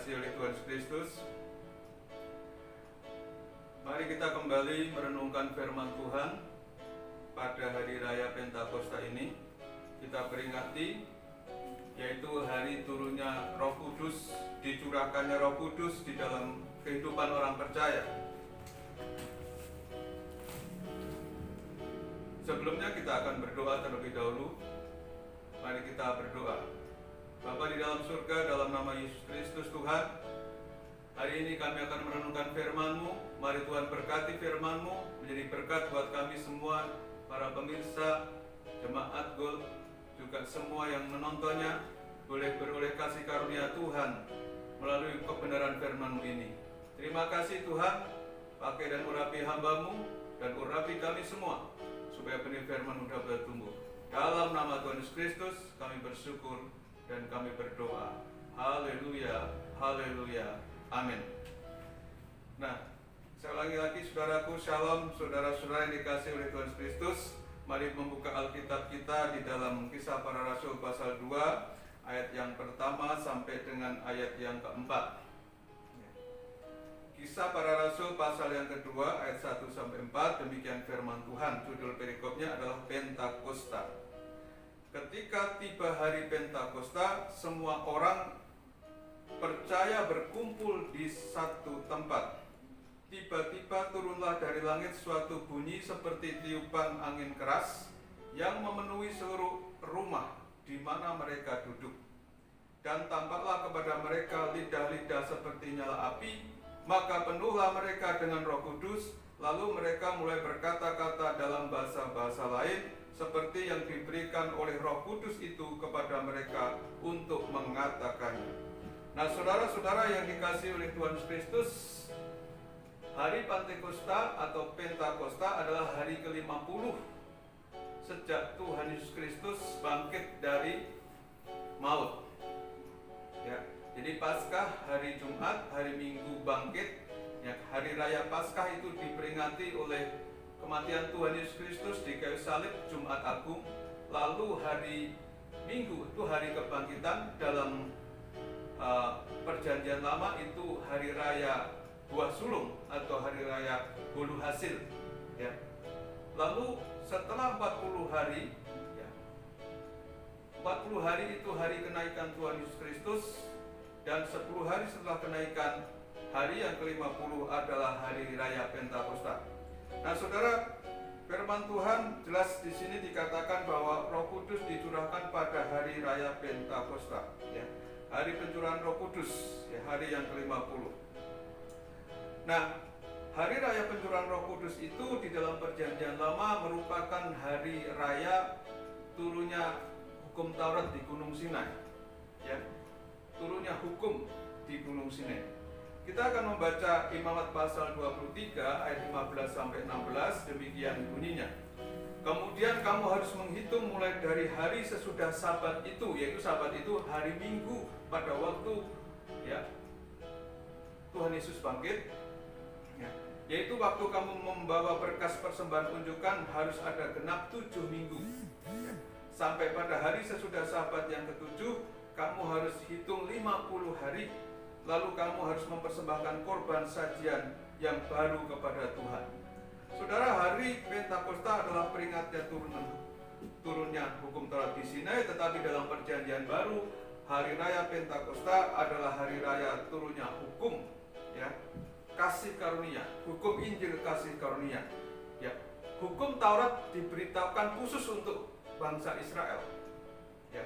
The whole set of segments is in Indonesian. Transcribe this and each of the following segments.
dikasihi oleh Tuhan Kristus, mari kita kembali merenungkan firman Tuhan pada hari raya Pentakosta ini. Kita peringati yaitu hari turunnya Roh Kudus, dicurahkannya Roh Kudus di dalam kehidupan orang percaya. Sebelumnya kita akan berdoa terlebih dahulu. Mari kita berdoa. Bapa di dalam surga, dalam nama Yesus Kristus Tuhan, hari ini kami akan merenungkan firman-Mu. Mari Tuhan berkati firman-Mu menjadi berkat buat kami semua, para pemirsa, jemaat Gold, juga semua yang menontonnya, boleh beroleh kasih karunia Tuhan melalui kebenaran firman-Mu ini. Terima kasih Tuhan, pakai dan urapi hamba-Mu dan urapi kami semua, supaya benih firman-Mu dapat bertumbuh. Dalam nama Tuhan Yesus Kristus kami bersyukur dan kami berdoa. Haleluya, haleluya, amin. Nah, saya lagi saudaraku, shalom saudara-saudara yang dikasihi oleh Tuhan Kristus. Mari membuka Alkitab kita di dalam Kisah Para Rasul pasal 2 ayat yang pertama sampai dengan ayat yang keempat. Kisah Para Rasul pasal yang kedua ayat 1 sampai 4, demikian firman Tuhan. Judul perikopnya adalah Pentakosta. Ketika tiba hari Pentakosta, semua orang percaya berkumpul di satu tempat. Tiba-tiba turunlah dari langit suatu bunyi seperti tiupan angin keras yang memenuhi seluruh rumah di mana mereka duduk. Dan tampaklah kepada mereka lidah-lidah seperti nyala api, maka penuhlah mereka dengan Roh Kudus, lalu mereka mulai berkata-kata dalam bahasa-bahasa lain seperti yang diberikan oleh Roh Kudus itu kepada mereka untuk mengatakannya. Nah, saudara-saudara yang dikasihi oleh Tuhan Kristus, hari Pentakosta atau Pentakosta adalah hari ke-50 sejak Tuhan Yesus Kristus bangkit dari maut. Ya, jadi Paskah hari Jumat, hari Minggu bangkit. Ya, hari raya Paskah itu diperingati oleh kematian Tuhan Yesus Kristus di kayu salib Jumat Agung. Lalu hari Minggu itu hari kebangkitan. Dalam perjanjian lama itu hari raya buah sulung atau hari raya bolu hasil. Ya. Lalu setelah 40 hari, ya, 40 hari itu hari kenaikan Tuhan Yesus Kristus, dan 10 hari setelah kenaikan, hari yang ke-50 adalah hari raya Pentakosta. Nah, saudara, firman Tuhan jelas di sini dikatakan bahwa Roh Kudus dicurahkan pada hari raya Pentakosta, ya, hari pencurahan Roh Kudus, ya, hari yang ke-50. Nah, hari raya pencurahan Roh Kudus itu di dalam perjanjian lama merupakan hari raya turunnya hukum Taurat di Gunung Sinai, ya, turunnya hukum di Gunung Sinai. Kita akan membaca Imamat pasal 23 ayat 15 sampai 16, demikian bunyinya. Kemudian kamu harus menghitung mulai dari hari sesudah Sabat itu, yaitu Sabat itu hari Minggu pada waktu, ya, Tuhan Yesus bangkit, ya, yaitu waktu kamu membawa berkas persembahan unjukan harus ada genap 7 minggu, ya. Sampai pada hari sesudah Sabat yang ke-7 kamu harus hitung 50 hari. Lalu kamu harus mempersembahkan korban sajian yang baru kepada Tuhan. Saudara, hari Pentakosta adalah peringatnya turunnya hukum Taurat di Sinai, tetapi dalam perjanjian baru, hari raya Pentakosta adalah hari raya turunnya hukum, ya, kasih karunia, hukum Injil kasih karunia. Ya, hukum Taurat diberitakan khusus untuk bangsa Israel, ya,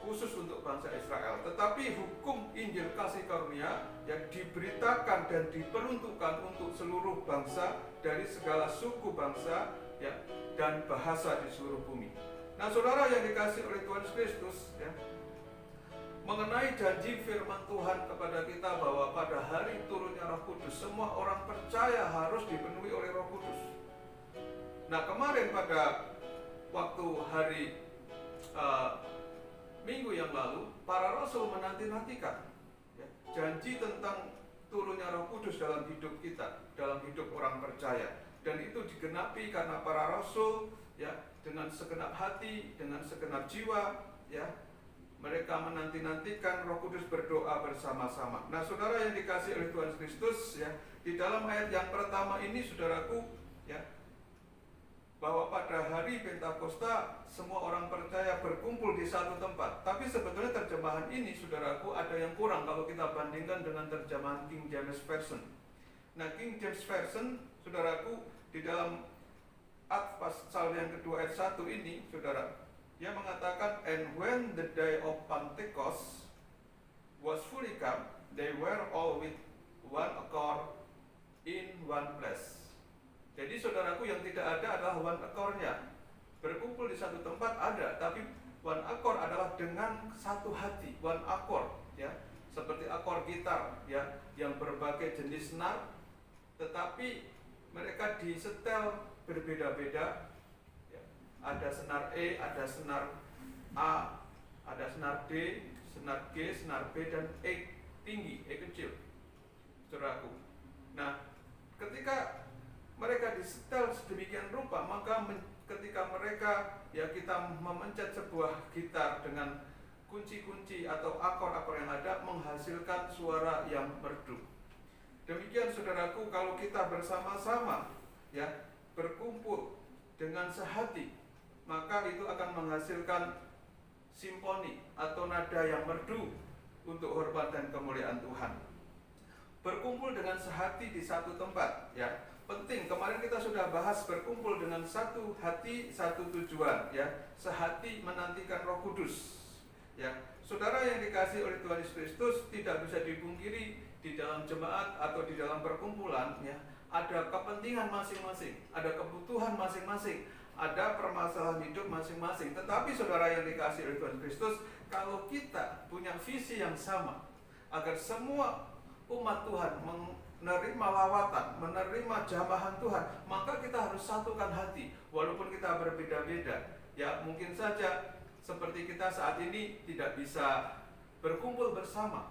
khusus untuk bangsa Israel. Tetapi hukum Injil kasih karunia yang diberitakan dan diperuntukkan untuk seluruh bangsa dari segala suku bangsa, ya, dan bahasa di seluruh bumi. Nah, saudara yang dikasihi oleh Tuhan Kristus, ya, mengenai janji firman Tuhan kepada kita bahwa pada hari turunnya Roh Kudus semua orang percaya harus dipenuhi oleh Roh Kudus. Nah, kemarin pada waktu hari Minggu yang lalu, para rasul menanti-nantikan, ya, janji tentang turunnya Roh Kudus dalam hidup kita, dalam hidup orang percaya. Dan itu digenapi karena para rasul, ya, dengan segenap hati, dengan segenap jiwa, ya, mereka menanti-nantikan Roh Kudus berdoa bersama-sama. Nah, saudara yang dikasihi oleh Tuhan Kristus, ya, di dalam ayat yang pertama ini, saudaraku, ya, bahwa pada hari Pentakosta semua orang percaya berkumpul di satu tempat. Tapi sebetulnya terjemahan ini, saudaraku, ada yang kurang kalau kita bandingkan dengan terjemahan King James Version. Nah, King James Version, saudaraku, di dalam pasal yang kedua ayat 1 ini, saudara, dia mengatakan, and when the day of Pentecost was fully come, they were all with one accord in one place. Jadi saudaraku, yang tidak ada adalah one accord-nya. Berkumpul di satu tempat ada, tapi one accord adalah dengan satu hati, one accord, ya. Seperti akor gitar, ya, yang berbagai jenis senar, tetapi mereka disetel berbeda-beda. Ada senar E, ada senar A, ada senar D, senar G, senar B, dan E tinggi, E kecil, saudaraku. Nah, ketika mereka disetel sedemikian rupa, maka ketika mereka, ya, kita memencet sebuah gitar dengan kunci-kunci atau akor-akor yang ada, menghasilkan suara yang merdu. Demikian, saudaraku, kalau kita bersama-sama, ya, berkumpul dengan sehati, maka itu akan menghasilkan simfoni atau nada yang merdu untuk hormat dan kemuliaan Tuhan. Berkumpul dengan sehati di satu tempat, ya, penting. Kemarin kita sudah bahas berkumpul dengan satu hati, satu tujuan, ya, sehati menantikan Roh Kudus, ya. Saudara yang dikasihi oleh Tuhan Yesus Kristus, tidak bisa dipungkiri di dalam jemaat atau di dalam perkumpulan, ya, ada kepentingan masing-masing, ada kebutuhan masing-masing, ada permasalahan hidup masing-masing. Tetapi saudara yang dikasihi oleh Tuhan Kristus, kalau kita punya visi yang sama, agar semua umat Tuhan menerima lawatan, menerima jamahan Tuhan, maka kita harus satukan hati, walaupun kita berbeda-beda. Ya, mungkin saja seperti kita saat ini tidak bisa berkumpul bersama,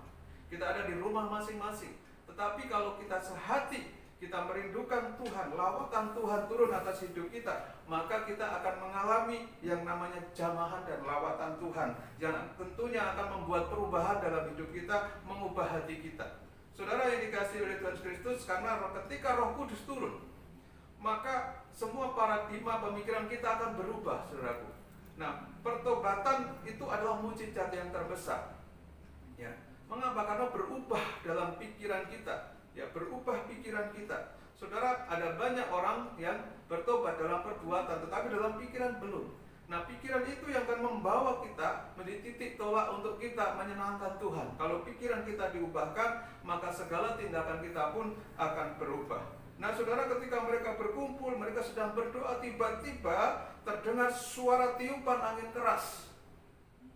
kita ada di rumah masing-masing. Tetapi kalau kita sehati, kita merindukan Tuhan, lawatan Tuhan turun atas hidup kita, maka kita akan mengalami yang namanya jamahan dan lawatan Tuhan, yang tentunya akan membuat perubahan dalam hidup kita, mengubah hati kita. Saudara yang dikasihi oleh Tuhan Kristus, karena ketika Roh Kudus turun, maka semua paradigma pemikiran kita akan berubah, saudaraku. Nah, pertobatan itu adalah mujizat yang terbesar, ya. Mengapa? Karena berubah dalam pikiran kita, ya, berubah pikiran kita. Saudara, ada banyak orang yang bertobat dalam perbuatan, tetapi dalam pikiran belum. Nah, pikiran itu yang akan membawa kita menjadi titik tolak untuk kita menyenangkan Tuhan. Kalau pikiran kita diubahkan, maka segala tindakan kita pun akan berubah. Nah, saudara, ketika mereka berkumpul, mereka sedang berdoa, tiba-tiba terdengar suara tiupan angin keras.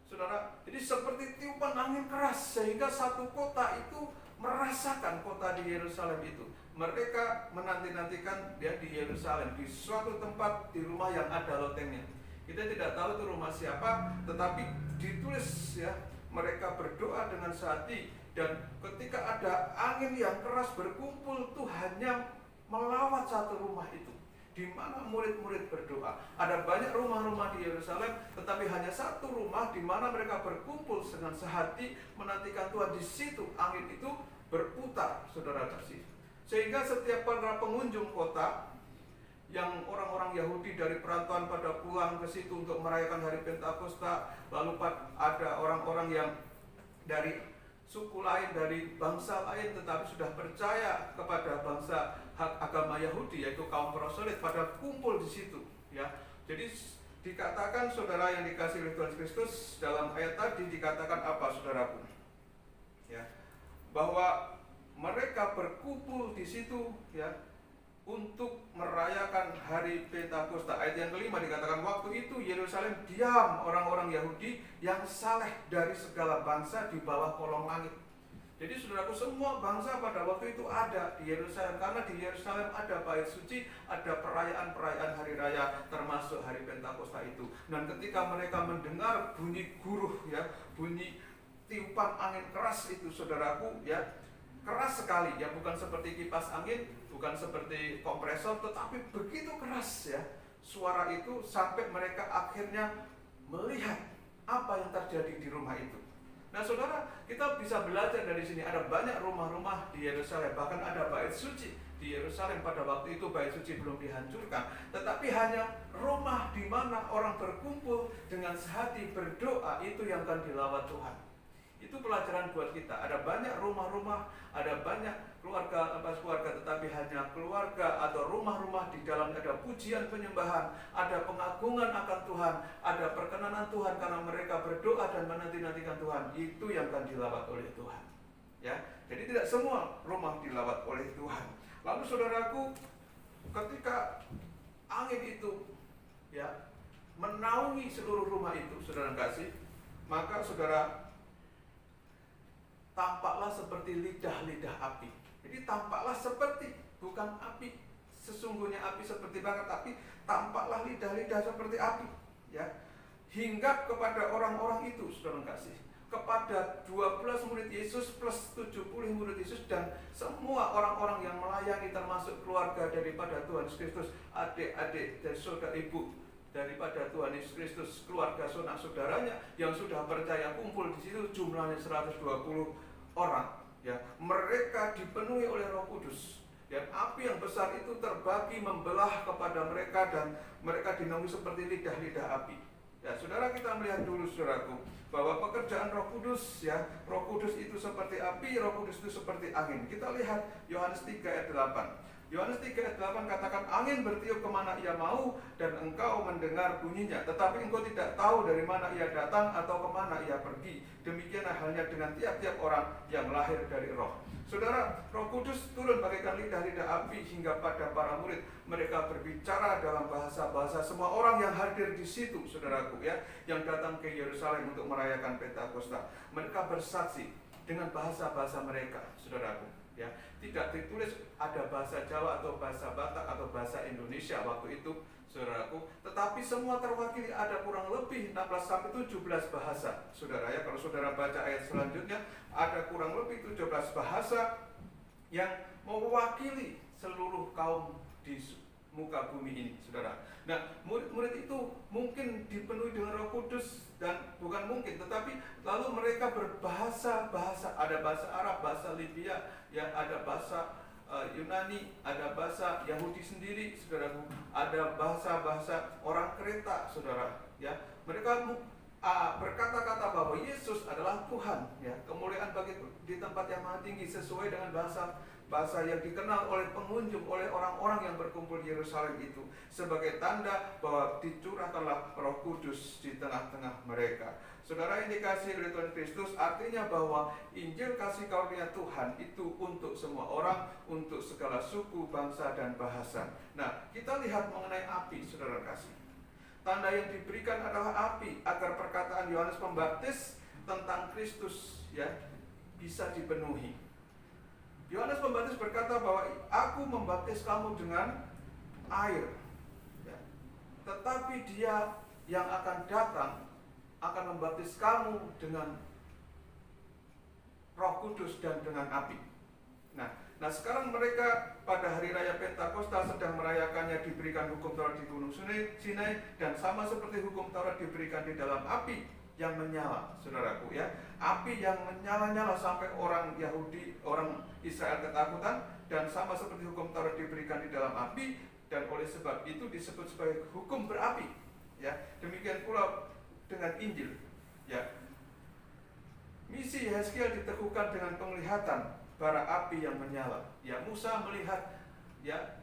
Saudara, jadi seperti tiupan angin keras, sehingga satu kota itu merasakan, kota di Yerusalem itu. Mereka menanti-nantikan dia di Yerusalem, di suatu tempat, di rumah yang ada lotengnya. Kita tidak tahu itu rumah siapa, tetapi ditulis, ya, mereka berdoa dengan sehati, dan ketika ada angin yang keras berkumpul itu hanya melawat satu rumah itu, di mana murid-murid berdoa. Ada banyak rumah-rumah di Yerusalem, tetapi hanya satu rumah di mana mereka berkumpul dengan sehati menantikan Tuhan. Di situ angin itu berputar, saudara kasih, sehingga setiap para pengunjung kota yang orang-orang Yahudi dari perantauan pada pulang ke situ untuk merayakan hari Pentakosta, lalu ada orang-orang yang dari suku lain, dari bangsa lain, tetapi sudah percaya kepada bangsa agama Yahudi, yaitu kaum proselit, pada kumpul di situ, ya. Jadi dikatakan, saudara yang dikasihi oleh Tuhan Kristus, dalam ayat tadi dikatakan apa, saudaraku? Ya, bahwa mereka berkumpul di situ, ya, untuk merayakan hari Pentakosta. Ayat yang kelima dikatakan, waktu itu Yerusalem diam orang-orang Yahudi yang saleh dari segala bangsa di bawah kolong langit. Jadi saudaraku, semua bangsa pada waktu itu ada di Yerusalem, karena di Yerusalem ada bait suci, ada perayaan-perayaan hari raya, termasuk hari Pentakosta itu. Dan ketika mereka mendengar bunyi guruh, ya, bunyi tiupan angin keras itu, saudaraku, ya, keras sekali, ya, bukan seperti kipas angin, bukan seperti kompresor, tetapi begitu keras, ya, suara itu, sampai mereka akhirnya melihat apa yang terjadi di rumah itu. Nah saudara, kita bisa belajar dari sini. Ada banyak rumah-rumah di Yerusalem, bahkan ada bait suci di Yerusalem pada waktu itu. Bait suci belum dihancurkan, tetapi hanya rumah di mana orang berkumpul dengan sehati berdoa, itu yang akan dilawat Tuhan. Itu pelajaran buat kita. Ada banyak rumah-rumah, ada banyak keluarga, tetapi hanya keluarga atau rumah-rumah di dalam ada pujian penyembahan, ada pengagungan akan Tuhan, ada perkenanan Tuhan karena mereka berdoa dan menanti-nantikan Tuhan. Itu yang akan dilawat oleh Tuhan. Ya, jadi tidak semua rumah dilawat oleh Tuhan. Lalu saudaraku, ketika angin itu ya menaungi seluruh rumah itu, saudara kasih, maka saudara tampaklah seperti lidah-lidah api. Jadi tampaklah seperti, bukan api sesungguhnya api seperti bakar, tapi tampaklah lidah-lidah seperti api, ya, hinggap kepada orang-orang itu, saudara kasih, kepada 12 murid Yesus plus 70 murid Yesus dan semua orang-orang yang melayani, termasuk keluarga daripada Tuhan Yesus Kristus, adik-adik dan saudara ibu daripada Tuhan Yesus Kristus, keluarga sanak saudaranya yang sudah percaya kumpul di situ, jumlahnya 120 orang. Ya, mereka dipenuhi oleh Roh Kudus. Dan api yang besar itu terbagi membelah kepada mereka dan mereka dinaungi seperti lidah-lidah api. Ya, saudara, kita melihat dulu saudaraku bahwa pekerjaan Roh Kudus, ya, Roh Kudus itu seperti api, Roh Kudus itu seperti angin. Kita lihat Yohanes 3 ayat 8. Yohanes 3 ayat 8 katakan, angin bertiup kemana ia mau dan engkau mendengar bunyinya, tetapi engkau tidak tahu dari mana ia datang atau kemana ia pergi. Demikianlah halnya dengan tiap-tiap orang yang lahir dari roh. Saudara, Roh Kudus turun bagaikan lidah-lidah api hingga pada para murid. Mereka berbicara dalam bahasa-bahasa. Semua orang yang hadir di situ, saudaraku, ya, yang datang ke Yerusalem untuk merayakan Pentakosta, mereka bersaksi dengan bahasa-bahasa mereka, saudaraku. Ya, tidak ditulis ada bahasa Jawa atau bahasa Batak atau bahasa Indonesia waktu itu, saudaraku, tetapi semua terwakili. Ada kurang lebih 16 sampai 17 bahasa, saudara, ya. Kalau saudara baca ayat selanjutnya, ada kurang lebih 17 bahasa yang mewakili seluruh kaum di muka bumi ini, saudara. Nah, murid-murid itu mungkin dipenuhi dengan Roh Kudus, dan bukan mungkin, tetapi lalu mereka berbahasa-bahasa. Ada bahasa Arab, bahasa Libya, ya, ada bahasa Yunani, ada bahasa Yahudi sendiri, saudara. Ada bahasa-bahasa orang Kreta, saudara. Ya, mereka berkata-kata bahwa Yesus adalah Tuhan, ya, kemuliaan bagi di tempat yang maha tinggi, sesuai dengan bahasa yang dikenal oleh pengunjung, oleh orang-orang yang berkumpul di Yerusalem itu, sebagai tanda bahwa dicurahkanlah Roh Kudus di tengah-tengah mereka. Saudara, ini dikasih oleh Tuhan Kristus, artinya bahwa Injil kasih karunia Tuhan itu untuk semua orang, untuk segala suku, bangsa, dan bahasa. Nah, kita lihat mengenai api, saudara kasih. Tanda yang diberikan adalah api, agar perkataan Yohanes Pembaptis tentang Kristus, ya, bisa dipenuhi. Yohanes Pembaptis berkata bahwa aku membaptis kamu dengan air, ya, tetapi dia yang akan datang akan membaptis kamu dengan Roh Kudus dan dengan api. Nah, sekarang mereka pada hari raya Pentakosta sedang merayakannya, diberikan hukum Taurat di Gunung Sinai, dan sama seperti hukum Taurat diberikan di dalam api yang menyala, saudaraku, ya. Api yang menyala-nyala sampai orang Yahudi, orang Israel ketakutan, dan sama seperti hukum Taurat diberikan di dalam api, dan oleh sebab itu disebut sebagai hukum berapi, ya. Demikian pula dengan Injil, ya. Misi Yehezkiel diteguhkan dengan penglihatan bara api yang menyala. Ya, Musa melihat, ya,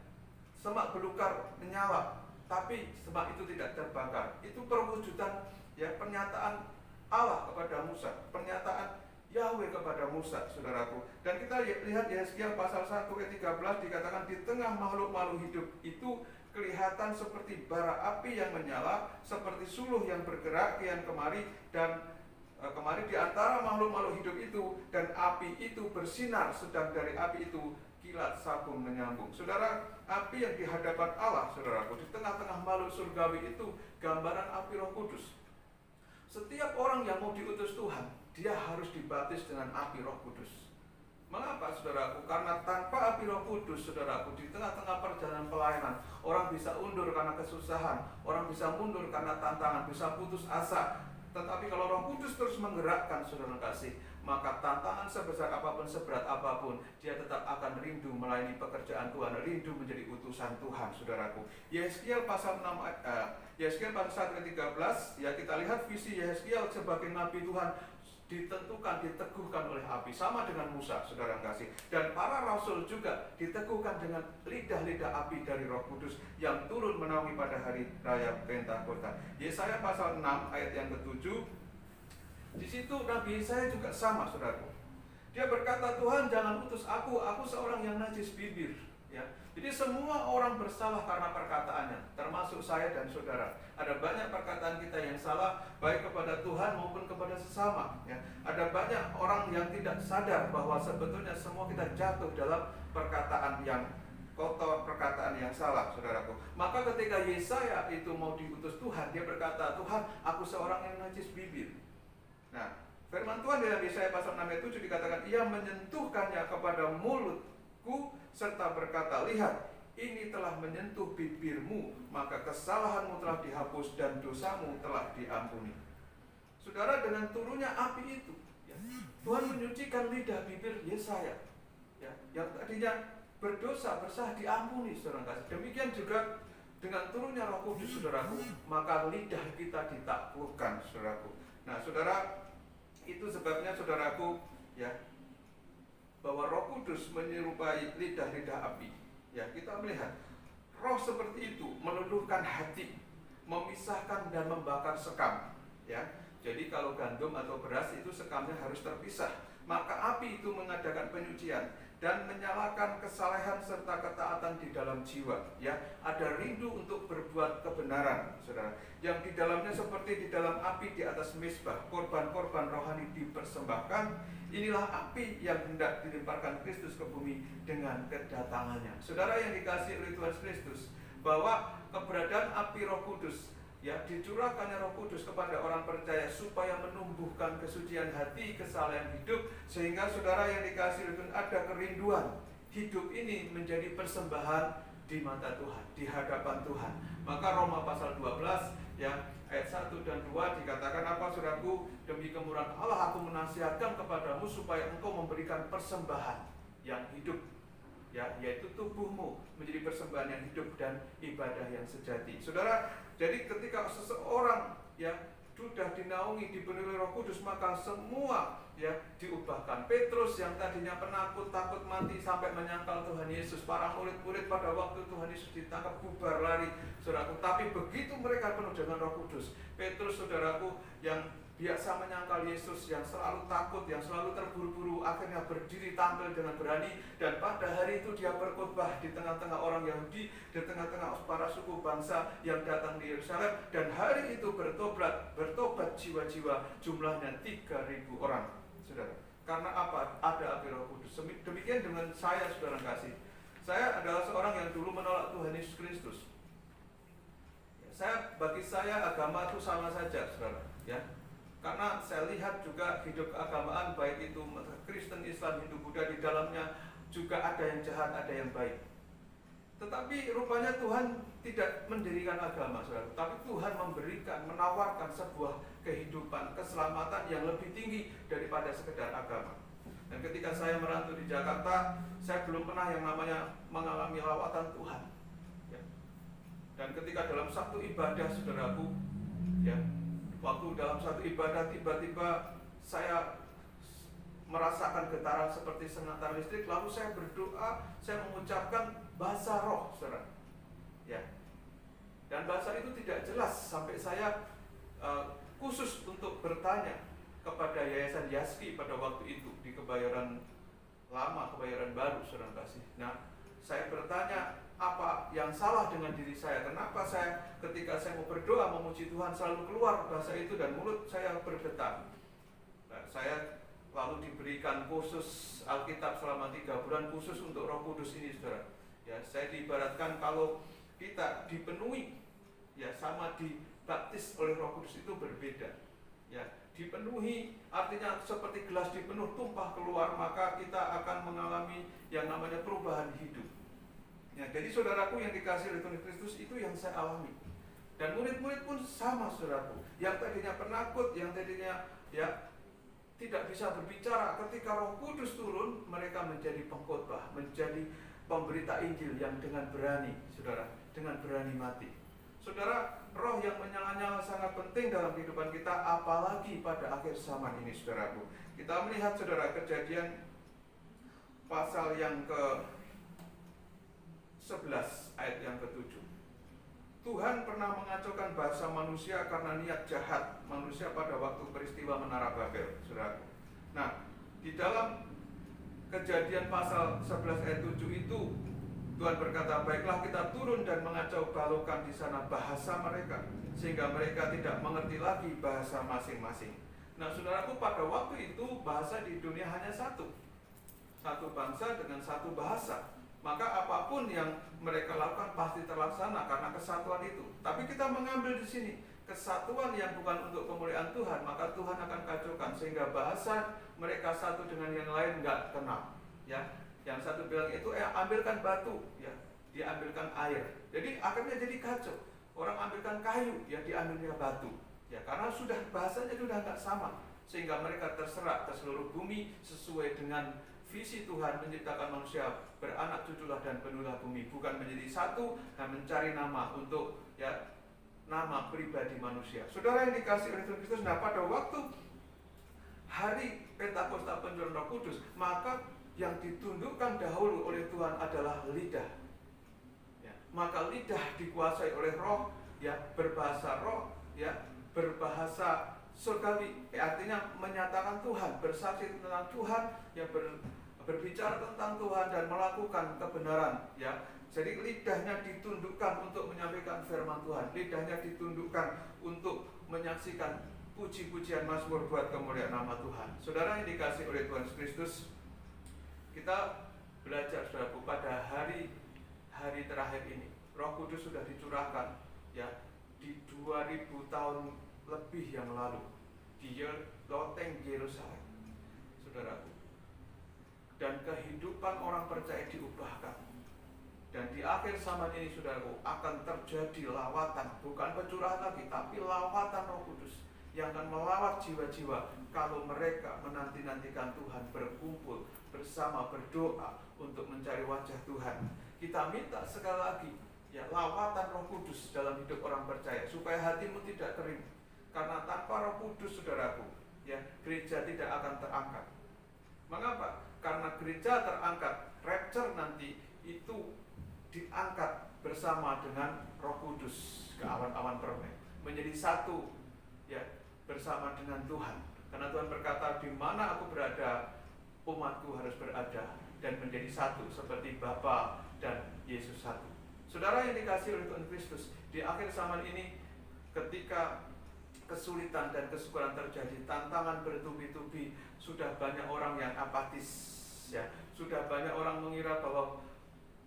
semak belukar menyala, tapi semak itu tidak terbakar. Itu perwujudan, ya, pernyataan Allah kepada Musa, pernyataan Yahweh kepada Musa, saudaraku. Dan kita lihat Yehezkiel pasal 1 ayat 13 dikatakan, di tengah makhluk-makhluk hidup itu kelihatan seperti bara api yang menyala, seperti suluh yang bergerak kian kemari dan kemari di antara makhluk-makhluk hidup itu, dan api itu bersinar, sedang dari api itu kilat sabun menyambung. Saudara, api yang di hadapan Allah, saudaraku, di tengah-tengah makhluk surgawi itu gambaran api Roh Kudus. Setiap orang yang mau diutus Tuhan, dia harus dibaptis dengan api Roh Kudus. Mengapa, saudaraku? Karena tanpa api Roh Kudus, saudaraku, di tengah-tengah perjalanan pelayanan, orang bisa undur karena kesusahan, orang bisa mundur karena tantangan, bisa putus asa, Tetapi kalau Roh Kudus terus menggerakkan saudara kasih, maka tantangan sebesar apapun, seberat apapun, dia tetap akan rindu melayani pekerjaan Tuhan, rindu menjadi utusan Tuhan, saudaraku. Yehezkiel pasal 6, Yehezkiel pasal 1 ayat 13, ya kita lihat visi Yehezkiel sebagai nabi Tuhan ditentukan, diteguhkan oleh api, sama dengan Musa, saudara kasih. Dan para rasul juga diteguhkan dengan lidah-lidah api dari Roh Kudus yang turun menaungi pada hari raya Pentakosta. Yesaya pasal 6 ayat yang ke-7, di situ Nabi Yesaya juga sama, saudaraku. Dia berkata, Tuhan jangan utus aku seorang yang najis bibir. Ya. Jadi semua orang bersalah karena perkataannya, termasuk saya dan saudara. Ada banyak perkataan kita yang salah, baik kepada Tuhan maupun kepada sesama. Ya. Ada banyak orang yang tidak sadar bahwa sebetulnya semua kita jatuh dalam perkataan yang kotor, perkataan yang salah, saudaraku. Maka ketika Yesaya itu mau diutus Tuhan, dia berkata, Tuhan, aku seorang yang najis bibir. Nah, firman Tuhan dalam Yesaya pasal 6 ayat 7 dikatakan, ia menyentuhkannya kepada mulutku serta berkata, lihat, ini telah menyentuh bibirmu, maka kesalahanmu telah dihapus dan dosamu telah diampuni. Saudara, dengan turunnya api itu, ya, Tuhan menyucikan lidah bibir Yesaya, ya, yang tadinya berdosa, bersalah, diampuni, saudara kasih. Demikian juga dengan turunnya Roh Kudus, saudaraku, maka lidah kita ditaklukkan, saudaraku. Nah, saudara, itu sebabnya, saudaraku, ya, bahwa Roh Kudus menyerupai lidah-lidah api. Ya, kita melihat roh seperti itu meluluhkan hati, memisahkan dan membakar sekam. Ya, jadi kalau gandum atau beras itu sekamnya harus terpisah. Maka api itu mengadakan penyucian dan menyalakan kesalehan serta ketaatan di dalam jiwa. Ya, ada rindu untuk berbuat kebenaran, saudara. Yang di dalamnya seperti di dalam api di atas mezbah, korban-korban rohani dipersembahkan. Inilah api yang hendak dilemparkan Kristus ke bumi dengan kedatangannya. Saudara yang dikasihi oleh Tuhan Kristus, bahwa keberadaan api Roh Kudus, ya, dicurahkannya Roh Kudus kepada orang percaya supaya menumbuhkan kesucian hati, kesalehan hidup, sehingga saudara yang dikasihi oleh Tuhan ada kerinduan hidup ini menjadi persembahan di mata Tuhan, di hadapan Tuhan. Maka Roma pasal 12, ya, ayat 1 dan 2 dikatakan apa, saudaraku? Demi kemurahan Allah aku menasihatkan kepadamu supaya engkau memberikan persembahan yang hidup, ya, yaitu tubuhmu menjadi persembahan yang hidup dan ibadah yang sejati. Saudara, jadi ketika seseorang, ya, sudah dinaungi, dipenuhi Roh Kudus, maka semua, ya, diubahkan. Petrus yang tadinya penakut, takut mati sampai menyangkal Tuhan Yesus. Para murid-murid pada waktu Tuhan Yesus ditangkap bubar lari, saudaraku. Tapi begitu mereka penuh dengan Roh Kudus, Petrus, saudaraku, yang biasa menyangkal Yesus, yang selalu takut, yang selalu terburu-buru, akhirnya berdiri tampil dengan berani. Dan pada hari itu dia berkhotbah di tengah-tengah orang Yahudi, di tengah-tengah para suku bangsa yang datang di Yerusalem. Dan hari itu bertobat jiwa-jiwa, jumlahnya 3.000 orang, saudara. Karena apa? Ada api Roh Kudus. Demikian dengan saya, saudara kasih. Saya adalah seorang yang dulu menolak Tuhan Yesus Kristus. Bagi saya agama itu sama saja, saudara, ya. Karena saya lihat juga hidup keagamaan, baik itu Kristen, Islam, Hindu, Buddha, di dalamnya juga ada yang jahat, ada yang baik. Tetapi rupanya Tuhan tidak mendirikan agama, saudara. Tapi Tuhan memberikan, menawarkan sebuah kehidupan, keselamatan yang lebih tinggi daripada sekedar agama. Dan ketika saya merantau di Jakarta, saya belum pernah yang namanya mengalami lawatan Tuhan. Ya. Dan ketika dalam satu ibadah, saudaraku, ya, waktu dalam satu ibadah tiba-tiba saya merasakan getaran seperti sengatan listrik, lalu saya berdoa, saya mengucapkan bahasa roh, saudara. Ya. Dan bahasa itu tidak jelas sampai saya khusus untuk bertanya kepada Yayasan Yaski pada waktu itu di Kebayoran Lama, Kebayoran Baru, saudara kasih. Nah, saya bertanya, apa yang salah dengan diri saya? Kenapa saya ketika saya mau berdoa memuji Tuhan selalu keluar bahasa itu dan mulut saya bergetar? Nah, saya lalu diberikan khusus Alkitab selama 3 bulan khusus untuk Roh Kudus ini, saudara. Ya, saya diibaratkan kalau kita dipenuhi, ya, sama dibaptis oleh Roh Kudus itu berbeda. Ya, dipenuhi artinya seperti gelas dipenuh tumpah keluar, maka kita akan mengalami yang namanya perubahan hidup. Ya, jadi saudaraku yang dikasihi oleh Tuhan Kristus, itu yang saya alami. Dan murid-murid pun sama, saudaraku. yang tadinya penakut, yang tadinya ya tidak bisa berbicara, ketika Roh Kudus turun, mereka menjadi pengkhotbah, menjadi pemberita Injil yang dengan berani, saudara, dengan berani mati. Saudara, roh yang menyala-nyala sangat penting dalam kehidupan kita, apalagi pada akhir zaman ini, saudaraku. Kita melihat, saudara, Kejadian pasal yang ke-11 ayat yang ke-7. Tuhan pernah mengacaukan bahasa manusia karena niat jahat manusia pada waktu peristiwa Menara Babel, saudaraku. Nah, di dalam Kejadian pasal 11 ayat 7 itu Tuhan berkata, baiklah kita turun dan mengacau balokkan di sana bahasa mereka, sehingga mereka tidak mengerti lagi bahasa masing-masing. Nah, saudaraku, pada waktu itu bahasa di dunia hanya satu bangsa dengan satu bahasa. Maka apapun yang mereka lakukan pasti terlaksana karena kesatuan itu. Tapi kita mengambil di sini kesatuan yang bukan untuk kemuliaan Tuhan, maka Tuhan akan kacaukan sehingga bahasa mereka satu dengan yang lain nggak kenal. Ya, yang satu bilang itu ambilkan batu, ya, diambilkan air. Jadi akhirnya jadi kacau. Orang ambilkan kayu, ya diambilnya batu. Ya, karena sudah bahasanya sudah nggak sama, sehingga mereka terserak ke seluruh bumi sesuai dengan visi Tuhan menciptakan manusia beranak cuculah dan penuhilah bumi, bukan menjadi satu dan mencari nama untuk ya nama pribadi manusia. Saudara yang dikasihi oleh Tuhan Kristus, nah pada waktu hari Pentakosta pencurahan Roh Kudus, maka yang ditundukkan dahulu oleh Tuhan adalah lidah. Ya, maka lidah dikuasai oleh Roh, ya berbahasa Roh, ya berbahasa surgawi, artinya menyatakan Tuhan, bersaksi tentang Tuhan, ya berbicara tentang Tuhan dan melakukan kebenaran, ya. Jadi lidahnya ditundukkan untuk menyampaikan firman Tuhan, lidahnya ditundukkan untuk menyaksikan puji-pujian mazmur buat kemuliaan nama Tuhan. Saudara yang dikasihi oleh Tuhan Kristus, kita belajar, saudaraku, pada hari terakhir ini, Roh Kudus sudah dicurahkan, ya, di 2000 tahun lebih yang lalu di loteng Yerusalem, saudaraku. Dan kehidupan orang percaya diubahkan. Dan di akhir zaman ini, saudaraku, akan terjadi lawatan, bukan pencurahan lagi, tapi lawatan Roh Kudus yang akan melawat jiwa-jiwa kalau mereka menanti-nantikan Tuhan, berkumpul bersama, berdoa untuk mencari wajah Tuhan. Kita minta sekali lagi, ya, lawatan Roh Kudus dalam hidup orang percaya, supaya hatimu tidak kering. Karena tanpa Roh Kudus, saudaraku, ya, gereja tidak akan terangkat. Mengapa? Karena gereja terangkat, rapture nanti itu diangkat bersama dengan Roh Kudus ke awan-awan permai, menjadi satu, ya, bersama dengan Tuhan. Karena Tuhan berkata, di mana aku berada, umatku harus berada dan menjadi satu seperti Bapa dan Yesus satu. Saudara yang dikasihi oleh Tuhan Kristus, di akhir zaman ini, ketika kesulitan dan kesukaran terjadi, tantangan bertubi-tubi, sudah banyak orang yang apatis, ya, sudah banyak orang mengira bahwa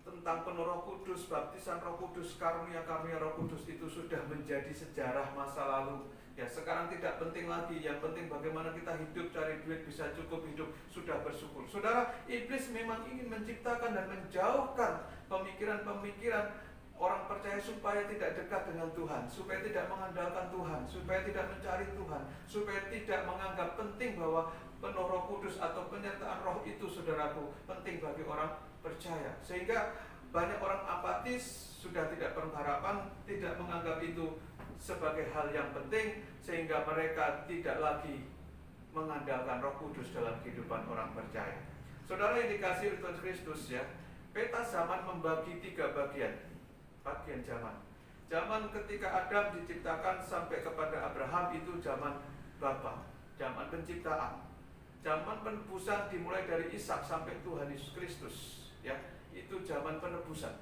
tentang penuh Roh Kudus, baptisan Roh Kudus, karunia-karunia Roh Kudus itu sudah menjadi sejarah masa lalu. Ya, sekarang tidak penting lagi, yang penting bagaimana kita hidup, cari duit, bisa cukup hidup, sudah bersyukur. Saudara, iblis memang ingin menciptakan dan menjauhkan pemikiran-pemikiran orang percaya supaya tidak dekat dengan Tuhan, supaya tidak mengandalkan Tuhan, supaya tidak mencari Tuhan, supaya tidak menganggap penting bahwa penuh Roh Kudus atau penyertaan Roh itu, saudaraku, penting bagi orang percaya. Sehingga banyak orang apatis, sudah tidak berharapan, tidak menganggap itu sebagai hal yang penting, sehingga mereka tidak lagi mengandalkan Roh Kudus dalam kehidupan orang percaya. Saudara yang dikasihi oleh Tuhan Kristus, ya, peta zaman membagi 3 bagian zaman. Zaman ketika Adam diciptakan sampai kepada Abraham itu zaman Bapa, zaman penciptaan. Zaman penebusan dimulai dari Ishak sampai Tuhan Yesus Kristus, ya, itu zaman penebusan,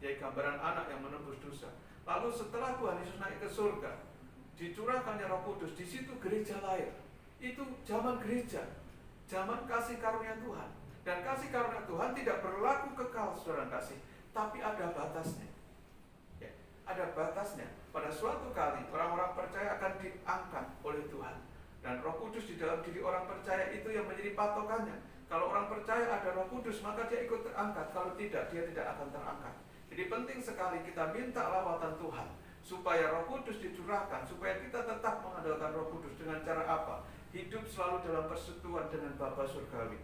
yaitu gambaran anak yang menebus dosa. Lalu setelah Tuhan Yesus naik ke surga, dicurahkannya Roh Kudus, di situ gereja lahir. Itu zaman gereja, zaman kasih karunia Tuhan. Dan kasih karunia Tuhan tidak berlaku kekal, saudara kasih, tapi ada batasnya. Ada batasnya. Pada suatu kali orang-orang percaya akan diangkat oleh Tuhan, dan Roh Kudus di dalam diri orang percaya itu yang menjadi patokannya. Kalau orang percaya ada Roh Kudus, maka dia ikut terangkat. Kalau tidak, dia tidak akan terangkat. Jadi penting sekali kita minta lawatan Tuhan supaya Roh Kudus dicurahkan, supaya kita tetap mengandalkan Roh Kudus. Dengan cara apa? Hidup selalu dalam persekutuan dengan Bapa surgawi.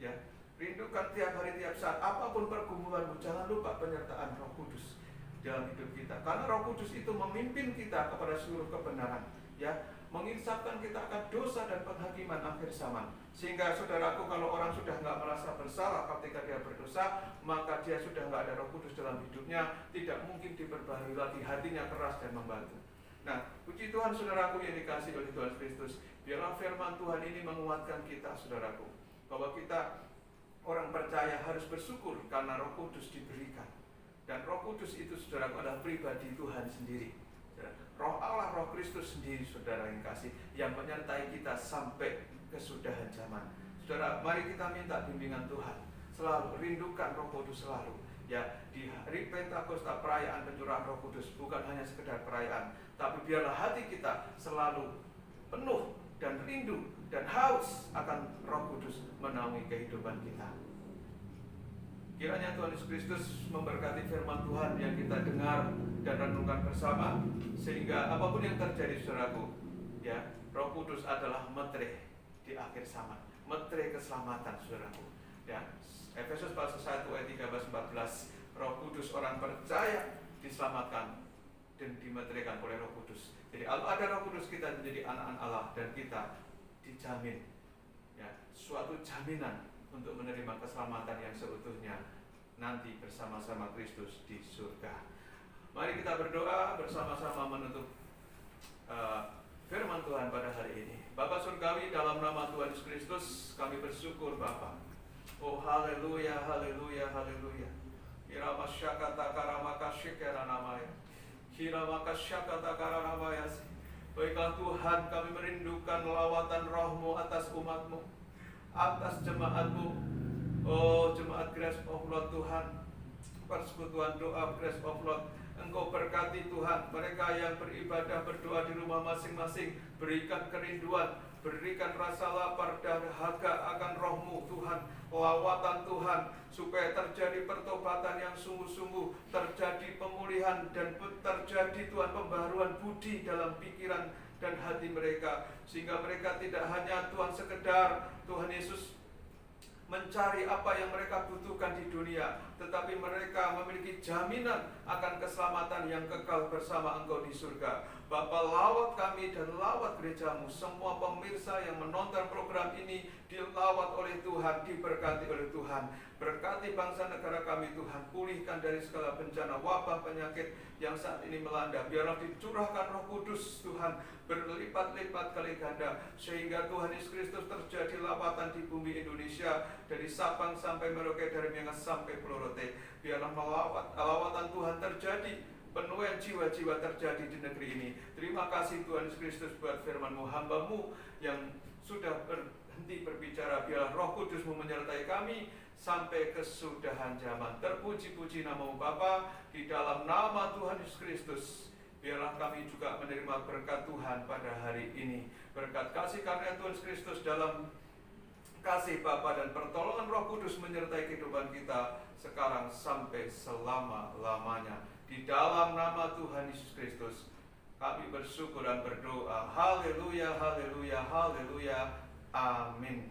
Ya, rindukan tiap hari, tiap saat, apapun pergumulanmu, jangan lupa penyertaan Roh Kudus dalam hidup kita. Karena Roh Kudus itu memimpin kita kepada seluruh kebenaran. Ya, menginsafkan kita akan dosa dan penghakiman akhir zaman. Sehingga saudaraku, kalau orang sudah nggak merasa bersalah ketika dia berdosa, maka dia sudah nggak ada Roh Kudus dalam hidupnya, tidak mungkin diperbaharui lagi, hatinya keras dan membantu. Nah, puji Tuhan saudaraku yang dikasihi oleh Tuhan Kristus, biarlah firman Tuhan ini menguatkan kita saudaraku, bahwa kita orang percaya harus bersyukur karena Roh Kudus diberikan. Dan Roh Kudus itu saudaraku adalah pribadi Tuhan sendiri. Roh Allah, Roh Kristus sendiri, saudara yang kasih, yang menyertai kita sampai kesudahan zaman. Saudara, mari kita minta bimbingan Tuhan. Selalu rindukan Roh Kudus selalu. Ya, di hari Pentakosta, perayaan pencurahan Roh Kudus bukan hanya sekedar perayaan, tapi biarlah hati kita selalu penuh dan rindu dan haus akan Roh Kudus menaungi kehidupan kita. Kiranya Tuhan Yesus Kristus memberkati firman Tuhan yang kita dengar dan renungkan bersama, sehingga apapun yang terjadi saudaraku, ya, Roh Kudus adalah metre di akhir zaman, metre keselamatan saudaraku. Ya, Efesus pasal 1 ayat 13-14, Roh Kudus orang percaya diselamatkan dan dimetrekan oleh Roh Kudus. Jadi kalau ada Roh Kudus, kita menjadi anak-anak Allah dan kita dijamin, ya, suatu jaminan untuk menerima keselamatan yang seutuhnya nanti bersama-sama Kristus di surga. Mari kita berdoa bersama-sama menutup firman Tuhan pada hari ini. Bapa surgawi, dalam nama Tuhan Yesus Kristus kami bersyukur Bapa. Oh haleluya, haleluya, haleluya. Kira masyakata karamaka syekera namanya. Kira maka syakata karamaya. Baiklah Tuhan, kami merindukan lawatan Roh-Mu atas umat-Mu, atas jemaat-Mu. Oh jemaat Grace of Lord Tuhan, persekutuan doa Grace of Lord, Engkau berkati Tuhan mereka yang beribadah berdoa di rumah masing-masing. Berikan kerinduan, berikan rasa lapar dan dahaga akan Roh-Mu Tuhan, lawatan Tuhan, supaya terjadi pertobatan yang sungguh-sungguh, terjadi pemulihan dan terjadi Tuhan pembaharuan budi dalam pikiran dan hati mereka, sehingga mereka tidak hanya Tuhan sekedar Tuhan Yesus mencari apa yang mereka butuhkan di dunia, tetapi mereka memiliki jaminan akan keselamatan yang kekal bersama Engkau di surga. Bapa, lawat kami dan lawat gereja-Mu. Semua pemirsa yang menonton program ini dilawat oleh Tuhan, diberkati oleh Tuhan. Berkati bangsa negara kami Tuhan, pulihkan dari segala bencana wabah penyakit yang saat ini melanda. Biarlah dicurahkan Roh Kudus Tuhan berlipat-lipat kali ganda, sehingga Tuhan Yesus Kristus terjadi lawatan di bumi Indonesia, dari Sabang sampai Merauke, dari Miangas sampai Pulau Rote. Biarlah lawatan Tuhan terjadi, penuaian jiwa-jiwa terjadi di negeri ini. Terima kasih Tuhan Yesus Kristus buat firman-Mu, hamba-Mu yang sudah berhenti berbicara. Biarlah Roh Kudus-Mu menyertai kami sampai kesudahan zaman. Terpuji-puji nama-Mu Bapa, di dalam nama Tuhan Yesus Kristus. Biarlah kami juga menerima berkat Tuhan pada hari ini. Berkat kasih karunia Tuhan Yesus Kristus dalam kasih Bapa dan pertolongan Roh Kudus menyertai kehidupan kita sekarang sampai selama-lamanya. Di dalam nama Tuhan Yesus Kristus kami bersyukur dan berdoa. Haleluya, haleluya, haleluya. Amin.